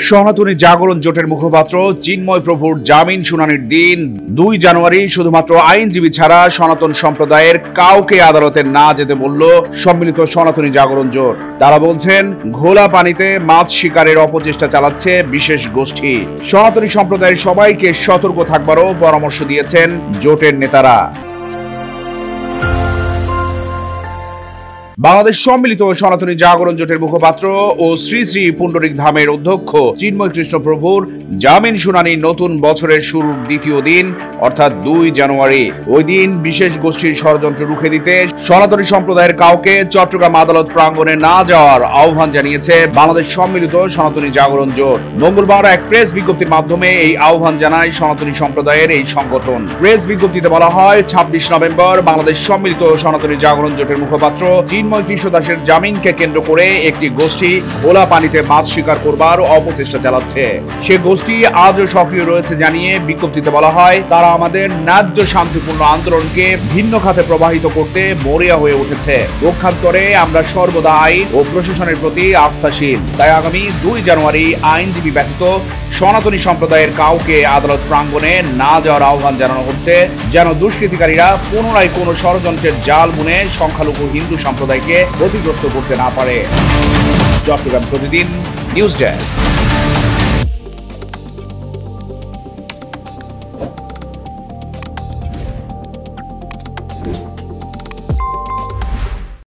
সনাতনী জাগরণ জোটের মুখপাত্র চিন্ময় প্রভুর জামিন শুনানির দিন 2 জানুয়ারি শুধুমাত্র আইনজীবী ছাড়া সনাতন সম্প্রদায়ের কাউকে আদালতে না যেতে বলল সম্মিলিত সনাতনী জাগরণ জোট। তারা বলছেন, ঘোলা পানিতে মাছ শিকারের অপচেষ্টা চালাচ্ছে বিশেষ গোষ্ঠী। সনাতনী সম্প্রদায়ের সবাইকে সতর্ক থাকবারও পরামর্শ দিয়েছেন জোটের নেতারা। বাংলাদেশ সম্মিলিত সনাতনী জাগরণ জোটের মুখপাত্র ও শ্রী শ্রী পুণ্ডরিক ধামের অধ্যক্ষ চিন্ময় কৃষ্ণ প্রভুর জামিন শুনানি নতুন বছরের শুরুর দ্বিতীয় দিন অর্থাৎ 2 জানুয়ারি। ওই দিন বিশেষ গোষ্ঠীর ষড়যন্ত্র রুখে দিতে সনাতনী সম্প্রদায়ের কাউকে চট্টগ্রাম আদালত প্রাঙ্গণে না যাওয়ার আহ্বান জানিয়েছে বাংলাদেশ সম্মিলিত সনাতনী জাগরণ জোট। মঙ্গলবার এক প্রেস বিজ্ঞপ্তির মাধ্যমে এই আহ্বান জানায় সনাতনী সম্প্রদায়ের এই সংগঠন। প্রেস বিজ্ঞপ্তিতে বলা হয়, 26 নভেম্বর বাংলাদেশ সম্মিলিত সনাতনী জাগরণ জোটের মুখপাত্র চিন্ময় কৃষ্ণ দাসের জামিনকে কেন্দ্র করে একটি গোষ্ঠী ঘোলা পানিতে মাছ শিকার করবার অপচেষ্টা চালাচ্ছে। সে গোষ্ঠী আজও সক্রিয় রয়েছে জানিয়ে বিজ্ঞপ্তিতে বলা হয়, তারা আমাদের ন্যায্য শান্তিপূর্ণ আন্দোলনকে ভিন্ন খাতে প্রবাহিত করতে মরিয়া হয়ে উঠেছে। পক্ষান্তরে আমরা সর্বদা আইন ও প্রশাসনের প্রতি আস্থাশীল। তাই আগামী 2 জানুয়ারি আইনজীবী ব্যতীত সনাতনী সম্প্রদায়ের কাউকে আদালত প্রাঙ্গণে না যাওয়ার আহ্বান জানানো হচ্ছে, যেন দুষ্কৃতিকারীরা পুনরায় কোনো ষড়যন্ত্রের জাল বুনে সংখ্যালঘু হিন্দু সম্প্রদায়কে ক্ষতিগ্রস্ত করতে না পারে। চট্টগ্রাম প্রতিদিন নিউজ ডেস্ক।